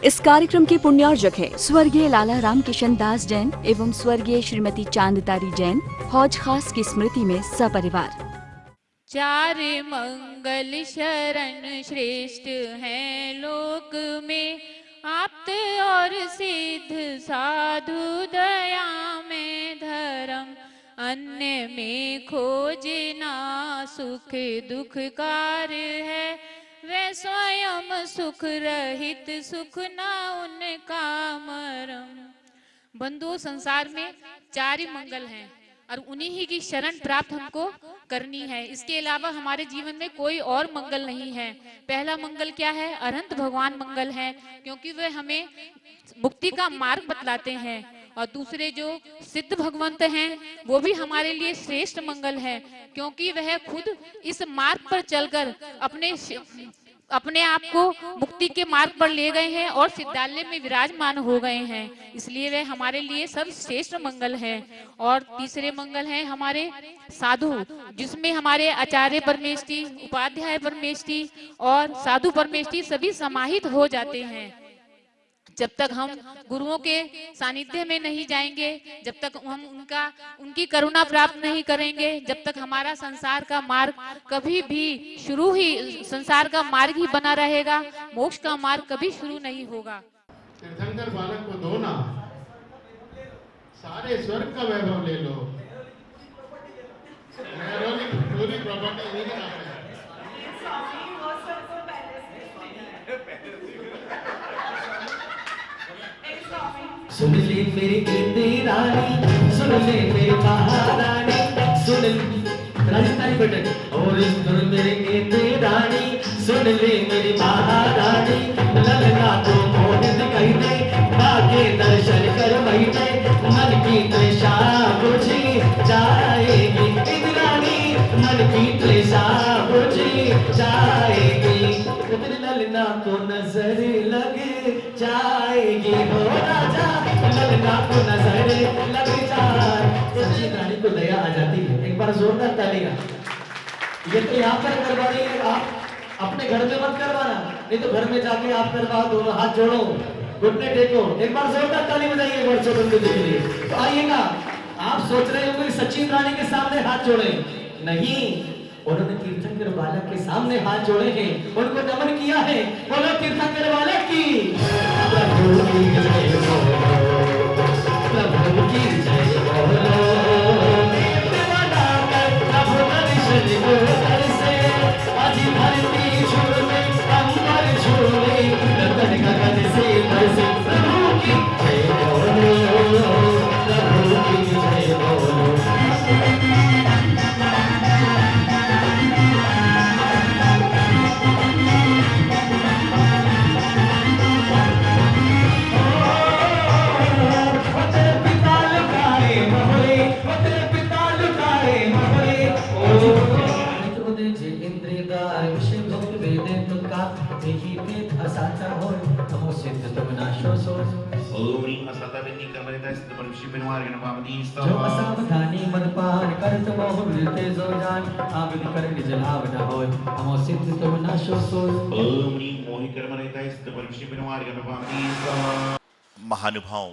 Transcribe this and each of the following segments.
इस कार्यक्रम के पुण्यार्जक है स्वर्गीय लाला राम किशन दास जैन एवं स्वर्गीय श्रीमती चांदतारी जैन, हौज खास की स्मृति में सपरिवार। चार मंगल शरण श्रेष्ठ हैं लोक में, आप्त और सिद्ध साधु दया में धर्म, अन्य में खोजना सुख दुख कार्य है, वे स्वयं सुख रहित सुख न उनका मरम। बंधुओं, संसार में चार ही मंगल हैं और उन्हीं ही की शरण प्राप्त हमको करनी है। इसके अलावा हमारे जीवन में कोई और मंगल नहीं है। पहला मंगल क्या है? अनंत भगवान मंगल है, क्योंकि वे हमें मुक्ति का मार्ग बतलाते हैं। और दूसरे जो सिद्ध भगवंत हैं वो भी हमारे लिए श्रेष्ठ मंगल है, क्योंकि वह खुद इस मार्ग पर चलकर अपने आप को मुक्ति के मार्ग पर ले गए हैं और सिद्धालय में विराजमान हो गए हैं। इसलिए वे हमारे लिए सब श्रेष्ठ मंगल है। और तीसरे मंगल हैं हमारे साधु, जिसमें हमारे आचार्य परमेष्टि, उपाध्याय परमेष्टि और साधु परमेष्टि सभी समाहित हो जाते हैं। जब तक हम गुरुओं के सानिध्य में नहीं जाएंगे, जब तक हम उनकी करुणा प्राप्त नहीं करेंगे, जब तक हमारा संसार का मार्ग कभी भी शुरू ही संसार का मार्ग ही बना रहेगा, मोक्ष का मार्ग कभी शुरू नहीं होगा। तीर्थंकर बालक को दो ना, सारे स्वर्ग का वैभव ले लो, पूरी प्रॉपर्टी नहीं है। सुन ले मेरी गिरती रानी, सुन ले मेरी महारानी, सुन राजस्थानी बटन और सुन मेरी गिरती रानी, सुन ले मेरी महारानी, ललना को मोहित कही दे, बाके दर्शन कर वही दे, मन की तृषा बुझी जाएगी इंद्राणी, मन की तृषा बुझी जाएगी, तेरे ललना को नजर लग जाएगी, हो राजा ललना को नजर लग जाए। सच्ची रानी को दया आ जाती है। एक बार जोरदार तालियां। ये तो यहाँ पर करवा रही है, आप अपने घर में मत करवाना, नहीं तो घर में जाके आप करवाओ, दोनों हाथ जोड़ो, घुटने टेको। एक बार जोरदार ताली बजाइए वर्षोबंधु जी के लिए। तो आइएगा, आप सोच रहे होंगे सचिन रानी के सामने हाथ जोड़े, नहीं, उन्होंने तीर्थंकर बालक के सामने हाथ जोड़े हैं, उनको नमन किया है। बोलो तीर्थंकर बालक की, प्रभु की जय बोलो, प्रभु की जय बोलो, दीवाना कर प्रभु दर्शन को तरसे, अजी धरती झूमे अंबर झूमे, रतन गगन से बरसे, प्रभु की जय बोलो, प्रभु की जय बोलो। जो असावधानी मदपान करत मोह मिलते जो जान, आविद कर निज लाभ न होय, हमो सिद्ध तो नाशो सोय। ओम नी मोहि कर्म रहता सिद्ध परमेश्वर बिनवार गणपावनी। महानुभाव,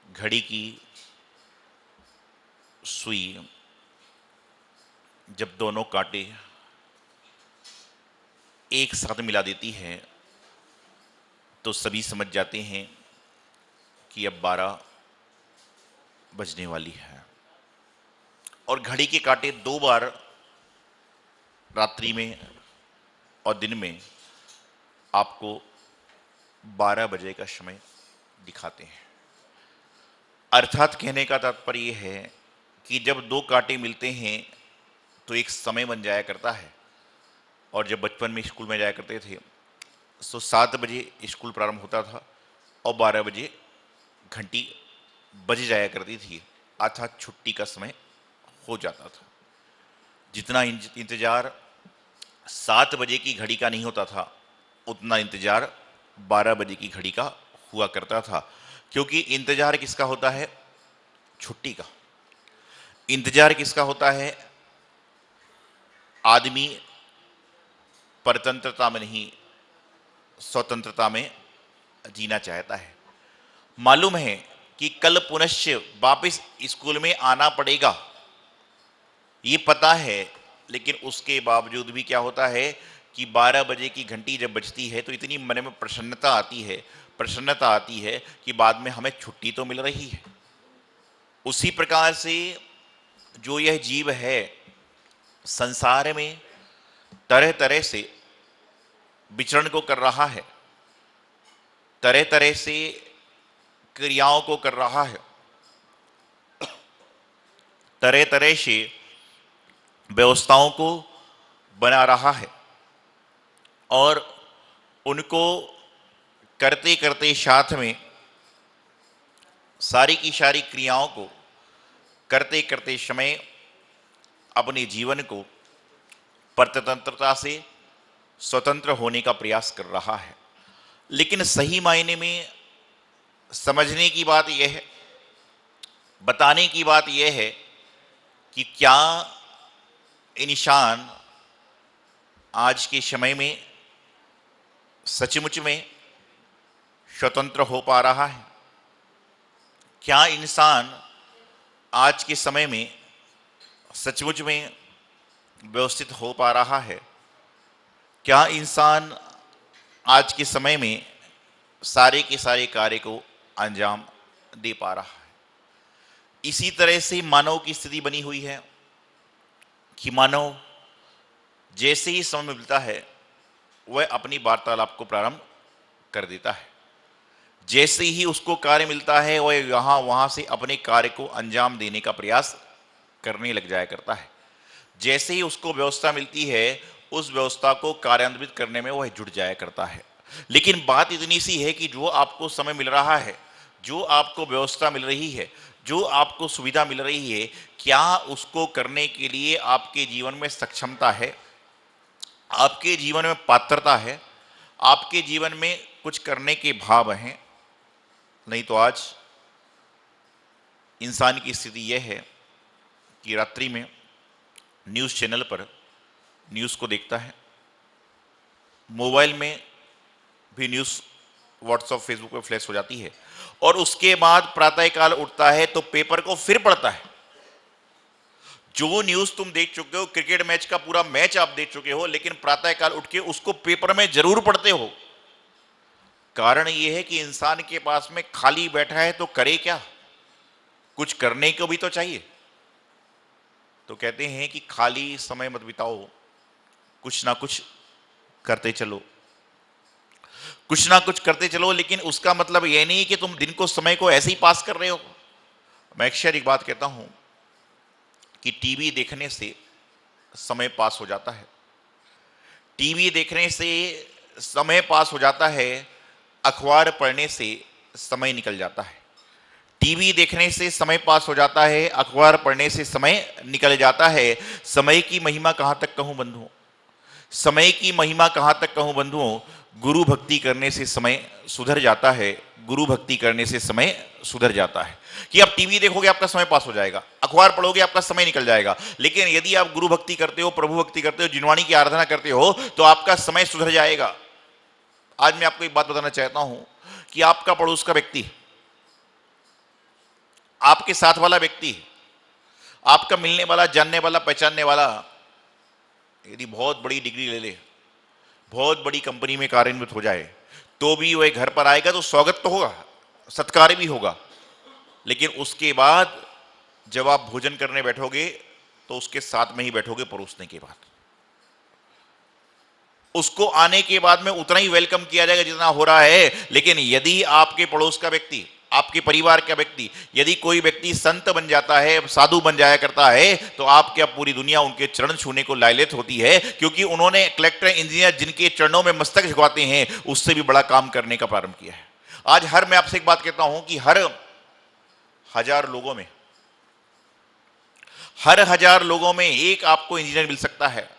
घड़ी की सुई जब दोनों कांटे एक साथ मिला देती है तो सभी समझ जाते हैं कि अब 12 बजने वाली है। और घड़ी के कांटे 2 बार रात्रि में और दिन में आपको 12 बजे का समय दिखाते हैं। अर्थात कहने का तात्पर्य यह है कि जब 2 कांटे मिलते हैं तो एक समय बन जाया करता है। और जब बचपन में स्कूल में जाया करते थे तो 7 बजे स्कूल प्रारंभ होता था और 12 बजे घंटी बज जाया करती थी, अर्थात छुट्टी का समय हो जाता था। जितना इंतजार 7 बजे की घड़ी का नहीं होता था, उतना इंतजार 12 बजे की घड़ी का हुआ करता था। क्योंकि इंतजार किसका होता है? छुट्टी का। इंतजार किसका होता है? आदमी परतंत्रता में नहीं, स्वतंत्रता में जीना चाहता है। मालूम है कि कल पुनश्च वापस स्कूल में आना पड़ेगा, ये पता है, लेकिन उसके बावजूद भी क्या होता है कि 12 बजे की घंटी जब बजती है तो इतनी मन में प्रसन्नता आती है कि बाद में हमें छुट्टी तो मिल रही है। उसी प्रकार से जो यह जीव है संसार में तरह तरह से विचरण को कर रहा है, तरह तरह से क्रियाओं को कर रहा है, तरह तरह से व्यवस्थाओं को बना रहा है, और उनको करते करते साथ में सारी की सारी क्रियाओं को करते करते समय अपने जीवन को परतंत्रता से स्वतंत्र होने का प्रयास कर रहा है। लेकिन सही मायने में समझने की बात यह है, बताने की बात यह है कि क्या इंसान आज के समय में सचमुच में स्वतंत्र हो पा रहा है? क्या इंसान आज के समय में सचमुच में व्यवस्थित हो पा रहा है? क्या इंसान आज के समय में सारे के सारे कार्य को अंजाम दे पा रहा है? इसी तरह से मानव की स्थिति बनी हुई है कि मानव जैसे ही समय मिलता है वह अपनी वार्तालाप को प्रारंभ कर देता है। जैसे ही उसको कार्य मिलता है वह यहाँ वहाँ से अपने कार्य को अंजाम देने का प्रयास करने लग जाया करता है। जैसे ही उसको व्यवस्था मिलती है उस व्यवस्था को कार्यान्वित करने में वह जुट जाया करता है। लेकिन बात इतनी सी है कि जो आपको समय मिल रहा है, जो आपको व्यवस्था मिल रही है, जो आपको सुविधा मिल रही है, क्या उसको करने के लिए आपके जीवन में सक्षमता है, आपके जीवन में पात्रता है, आपके जीवन में कुछ करने के भाव हैं? नहीं तो आज इंसान की स्थिति यह है कि रात्रि में न्यूज़ चैनल पर न्यूज़ को देखता है, मोबाइल में भी न्यूज़ व्हाट्सएप फेसबुक पे फ्लैश हो जाती है, और उसके बाद प्रातःकाल उठता है तो पेपर को फिर पढ़ता है। जो न्यूज़ तुम देख चुके हो, क्रिकेट मैच का पूरा मैच आप देख चुके हो, लेकिन प्रातःकाल उठ के उसको पेपर में जरूर पढ़ते हो। कारण यह है कि इंसान के पास में खाली बैठा है तो करे क्या? कुछ करने को भी तो चाहिए। तो कहते हैं कि खाली समय मत बिताओ, कुछ ना कुछ करते चलो, कुछ ना कुछ करते चलो। लेकिन उसका मतलब यह नहीं कि तुम दिन को समय को ऐसे ही पास कर रहे हो। मैं अक्सर एक बात कहता हूं कि टीवी देखने से समय पास हो जाता है, टीवी देखने से समय पास हो जाता है, अखबार पढ़ने से समय निकल जाता है। टीवी देखने से समय पास हो जाता है, अखबार पढ़ने से समय निकल जाता है। समय की महिमा कहाँ तक कहूँ बंधुओं, समय की महिमा कहाँ तक कहूँ बंधुओं। गुरु भक्ति करने से समय सुधर जाता है, गुरु भक्ति करने से समय सुधर जाता है। कि आप टीवी देखोगे आपका समय पास हो जाएगा, अखबार पढ़ोगे आपका समय निकल जाएगा, लेकिन यदि आप गुरु भक्ति करते हो, प्रभु भक्ति करते हो, जिनवाणी की आराधना करते हो तो आपका समय सुधर जाएगा। आज मैं आपको एक बात बताना चाहता हूं कि आपका पड़ोस का व्यक्ति, आपके साथ वाला व्यक्ति, आपका मिलने वाला, जानने वाला, पहचानने वाला यदि बहुत बड़ी डिग्री ले ले, बहुत बड़ी कंपनी में कार्यान्वित हो जाए, तो भी वह घर पर आएगा तो स्वागत तो होगा, सत्कार भी होगा, लेकिन उसके बाद जब आप भोजन करने बैठोगे तो उसके साथ में ही बैठोगे परोसने के बाद। उसको आने के बाद में उतना ही वेलकम किया जाएगा जितना हो रहा है। लेकिन यदि आपके पड़ोस का व्यक्ति, आपके परिवार का व्यक्ति, यदि कोई व्यक्ति संत बन जाता है, साधु बन जाया करता है, तो आपकी अब पूरी दुनिया उनके चरण छूने को लायलित होती है, क्योंकि उन्होंने कलेक्टर, इंजीनियर जिनके चरणों में मस्तक झुकाते हैं, उससे भी बड़ा काम करने का प्रारंभ किया है। आज मैं आपसे एक बात कहता हूं कि हर 1000 लोगों में एक आपको इंजीनियर मिल सकता है,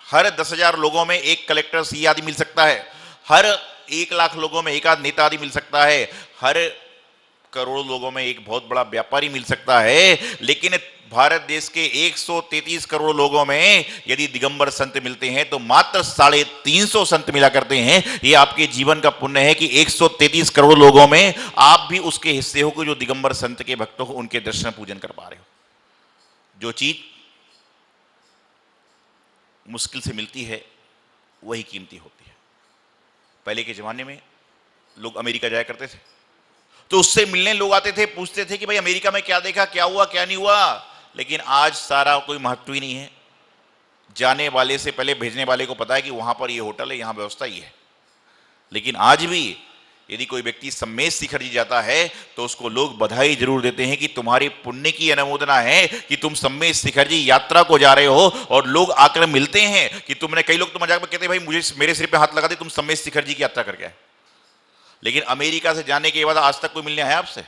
हर 10,000 लोगों में एक कलेक्टर सी आदि मिल सकता है, हर 1,00,000 लोगों में एक आध नेता आदि मिल सकता है, हर करोड़ों लोगों में एक बहुत बड़ा व्यापारी मिल सकता है। लेकिन भारत देश के 133 करोड़ लोगों में यदि दिगंबर संत मिलते हैं तो मात्र 350 संत मिला करते हैं। ये आपके जीवन का पुण्य है कि 133 करोड़ लोगों में आप भी उसके हिस्से हो, जो दिगंबर संत के भक्त हो, उनके दर्शन पूजन कर पा रहे हो। जो चीज मुश्किल से मिलती है वही कीमती होती है। पहले के जमाने में लोग अमेरिका जाया करते थे तो उससे मिलने लोग आते थे, पूछते थे कि भाई अमेरिका में क्या देखा, क्या हुआ, क्या नहीं हुआ। लेकिन आज सारा कोई महत्व ही नहीं है। जाने वाले से पहले भेजने वाले को पता है कि वहां पर ये होटल है, यहां व्यवस्था ही है। लेकिन आज भी यदि कोई व्यक्ति सम्मेद शिखर जी जाता है तो उसको लोग बधाई जरूर देते हैं कि तुम्हारी पुण्य की अनुमोदना है कि तुम सम्मेद शिखर जी यात्रा को जा रहे हो। और लोग आकर मिलते हैं कि तुमने, कई लोग तो मजाक में कहते हैं भाई मुझे, मेरे सिर पे हाथ लगा दे, तुम सम्मेद शिखर जी की यात्रा करके आए। लेकिन अमेरिका से जाने के बाद आज तक कोई मिलने आया आपसे?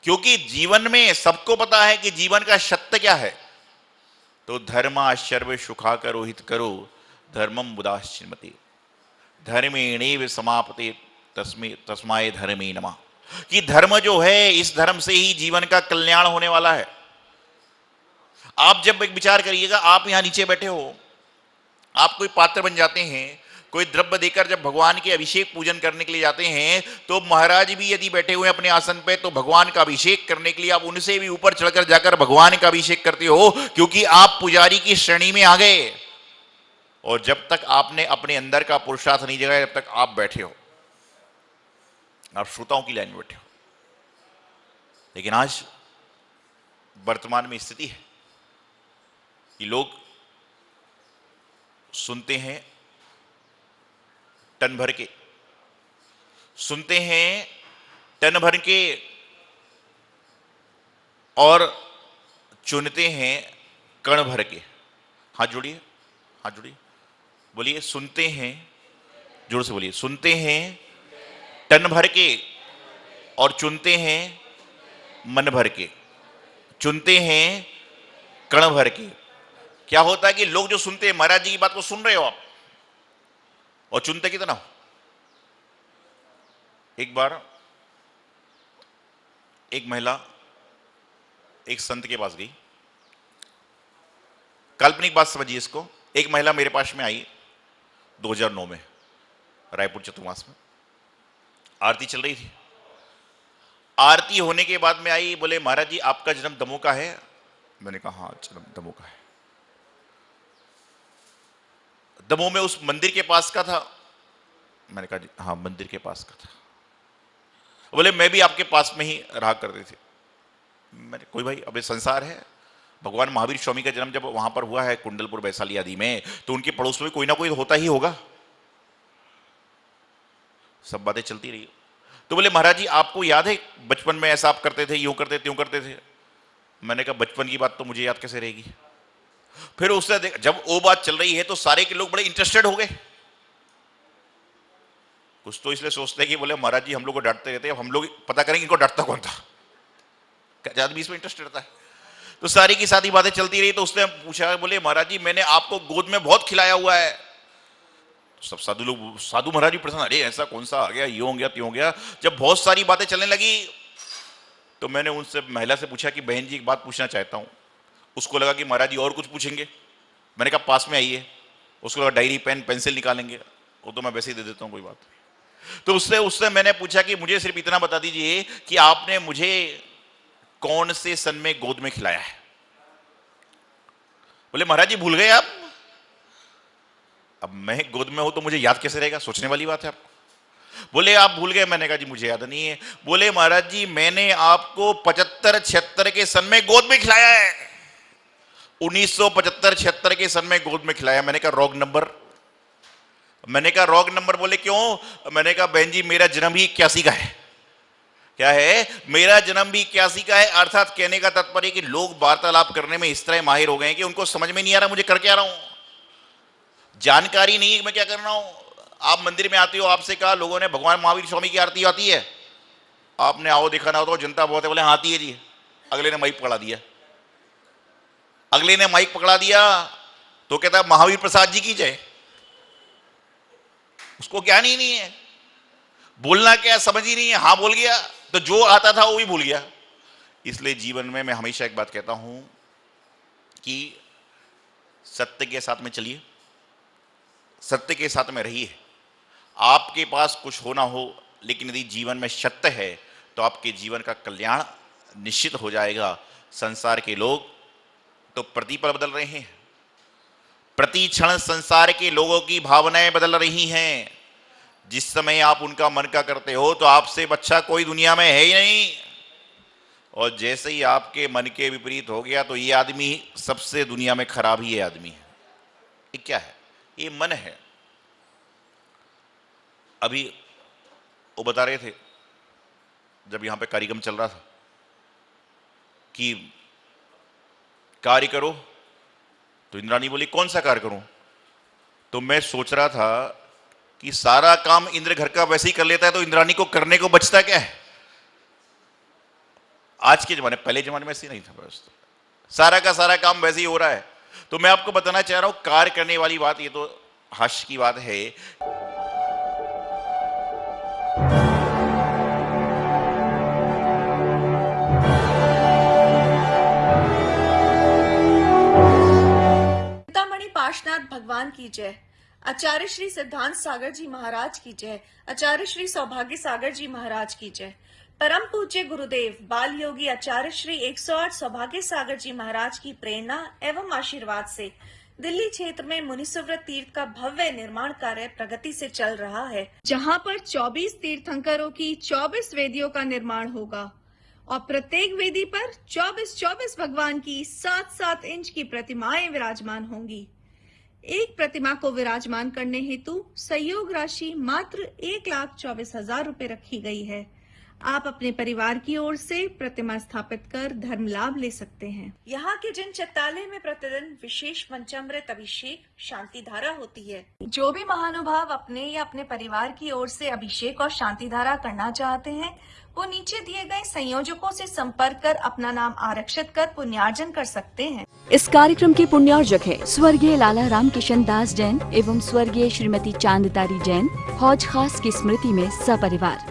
क्योंकि जीवन में सबको पता है कि जीवन का सत्य क्या है। तो धर्मा शर्व सुखा करो हित करो धर्मम बुदाश्चिन्मति धर्मेणेव समापते तस्माय धर्मे नमः। कि धर्म जो है, इस धर्म से ही जीवन का कल्याण होने वाला है। आप जब एक विचार करिएगा, आप यहां नीचे बैठे हो, आप कोई पात्र बन जाते हैं, कोई द्रव्य देकर जब भगवान के अभिषेक पूजन करने के लिए जाते हैं तो महाराज भी यदि बैठे हुए अपने आसन पे तो भगवान का अभिषेक करने के लिए आप उनसे भी ऊपर चढ़कर जाकर भगवान का अभिषेक करते हो, क्योंकि आप पुजारी की श्रेणी में आ गए। और जब तक आपने अपने अंदर का पुरुषार्थ नहीं जगाया, जब तक आप बैठे हो, आप श्रोताओं की लाइन में बैठे हो। लेकिन आज वर्तमान में स्थिति है कि लोग सुनते हैं टन भर के, सुनते हैं टन भर के, और चुनते हैं कण भर के। हाथ जोड़िए, हाथ जोड़िए, बोलिए सुनते हैं, जोर से बोलिए, सुनते हैं टन भर के और चुनते हैं मन भर के, चुनते हैं कण भर के। क्या होता है कि लोग जो सुनते हैं, महाराज जी की बात को सुन रहे हो आप, और चुनते कितना हो। एक बार एक महिला एक संत के पास गई, काल्पनिक बात समझिए इसको। एक महिला मेरे पास में आई 2009 में, रायपुर चतुर्मास में आरती चल रही थी। आरती होने के बाद में आई, बोले महाराज जी आपका जन्म दमोह का है? मैंने कहा हाँ जन्म दमोह का है। दमोह में उस मंदिर के पास का था? मैंने कहा हाँ मंदिर के पास का था। बोले मैं भी आपके पास में ही रहा करते थे। मैंने, कोई भाई अब ये संसार है, भगवान महावीर स्वामी का जन्म जब वहां पर हुआ है कुंडलपुर वैशाली आदि में, तो उनके पड़ोस में कोई ना कोई होता ही होगा। सब बातें चलती रही। तो बोले महाराज जी आपको याद है बचपन में ऐसा आप करते थे, यूं करते त्यों करते थे? मैंने कहा बचपन की बात तो मुझे याद कैसे रहेगी। फिर उसने जब वो बात चल रही है तो सारे के लोग बड़े इंटरेस्टेड हो गए। कुछ तो इसलिए सोचते हैं कि बोले महाराज जी हम लोग को डांटते रहते हैं, अब हम लोग पता करेंगे इनको डांटता कौन था। आदमी इसमें इंटरेस्ट रहता है। तो सारी की सारी बातें चलती रही। तो उसने पूछा, बोले महाराज जी मैंने आपको गोद में बहुत खिलाया हुआ है। सब साधु लोग, साधु महाराज भी प्रसन्न, अरे ऐसा कौन सा आ गया, ये हो गया त्यों हो गया। जब बहुत सारी बातें चलने लगी तो मैंने उनसे, महिला से पूछा कि बहन जी एक बात पूछना चाहता हूं। उसको लगा कि महाराज जी और कुछ पूछेंगे। मैंने कहा पास में आइए। उसको लगा डायरी पेन पेंसिल निकालेंगे, वो तो मैं वैसे ही दे देता हूं, कोई बात नहीं। तो उससे मैंने पूछा कि मुझे सिर्फ इतना बता दीजिए कि आपने मुझे कौन से सन में गोद में खिलाया है? बोले महाराज जी भूल गए आप? अब मैं गोद में हूं तो मुझे याद कैसे रहेगा, सोचने वाली बात है आपको। बोले आप भूल गए? मैंने कहा जी मुझे याद नहीं है। बोले महाराज जी मैंने आपको 75-76 के सन में गोद में खिलाया है। 1975-76 के सन में गोद में खिलाया। मैंने कहा रॉन्ग नंबर। मैंने कहा रॉन्ग नंबर। बोले क्यों? मैंने कहा बहन जी मेरा जन्म ही 81 का है। क्या है? मेरा जन्म भी 81 का है। अर्थात कहने का तात्पर्य कि लोग वार्तालाप करने में इस तरह माहिर हो गए कि उनको समझ में नहीं आ रहा मुझे कर क्या रहा हूं, जानकारी नहीं है मैं क्या कर रहा हूं। आप मंदिर में आते हो, आपसे कहा लोगों ने भगवान महावीर स्वामी की आरती आती है, आपने आओ देखा ना हो तो जनता बहुत है, बोले हाँ आती है जी। अगले ने माइक पकड़ा दिया, अगले ने माइक पकड़ा दिया तो कहता महावीर प्रसाद जी की जय। उसको ज्ञान ही नहीं है, बोलना क्या समझ ही नहीं है। हाँ बोल गया तो जो आता था वो भी भूल गया। इसलिए जीवन में मैं हमेशा एक बात कहता हूं कि सत्य के साथ में चलिए, सत्य के साथ में रहिए। आपके पास कुछ हो ना हो, लेकिन यदि जीवन में सत्य है तो आपके जीवन का कल्याण निश्चित हो जाएगा। संसार के लोग तो प्रतिपल बदल रहे हैं, प्रति क्षण संसार के लोगों की भावनाएं बदल रही हैं। जिस समय आप उनका मन का करते हो तो आपसे अच्छा कोई दुनिया में है ही नहीं, और जैसे ही आपके मन के विपरीत हो गया तो ये आदमी सबसे दुनिया में खराब ही ये आदमी है। ये क्या है? ये मन है। अभी वो बता रहे थे जब यहां पे कार्यक्रम चल रहा था कि कार्य करो, तो इंद्राणी बोली कौन सा कार्य करूं? तो मैं सोच रहा था कि सारा काम इंद्र घर का वैसे ही कर लेता है तो इंद्राणी को करने को बचता क्या है? आज के जमाने, पहले जमाने में ऐसे नहीं था, बस सारा का सारा काम वैसे ही हो रहा है। तो मैं आपको बताना चाह रहा हूं, कार्य करने वाली बात, ये तो हास्य की बात है। चिंतामणि पार्श्वनाथ भगवान की जय। आचार्य श्री सिद्धांत सागर जी महाराज की जय। आचार्य श्री सौभाग्य सागर जी महाराज की जय। परम पूज्य गुरुदेव बाल योगी आचार्य श्री 108 सौभाग्य सागर जी महाराज की प्रेरणा एवं आशीर्वाद से दिल्ली क्षेत्र में मुनिसुव्रत तीर्थ का भव्य निर्माण कार्य प्रगति से चल रहा है, जहां पर 24 तीर्थंकरों की 24 वेदियों का निर्माण होगा और प्रत्येक वेदी पर 24 भगवान की 7-7 इंच की प्रतिमाएं विराजमान होंगी। एक प्रतिमा को विराजमान करने हेतु सहयोग राशि मात्र 1,24,000 रुपए रखी गई है। आप अपने परिवार की ओर से प्रतिमा स्थापित कर धर्म लाभ ले सकते हैं। यहाँ के जिन चित्तालय में प्रतिदिन विशेष पंचामृत अभिषेक शांति धारा होती है। जो भी महानुभाव अपने या अपने परिवार की ओर से अभिषेक और शांति धारा करना चाहते हैं, वो नीचे दिए गए संयोजकों से संपर्क कर अपना नाम आरक्षित कर पुण्यार्जन कर सकते हैं। इस कार्यक्रम के पुण्यार्जक है स्वर्गीय लाला राम किशन दास जैन एवं स्वर्गीय श्रीमती चांदतारी जैन। हौज खास की स्मृति में सपरिवार।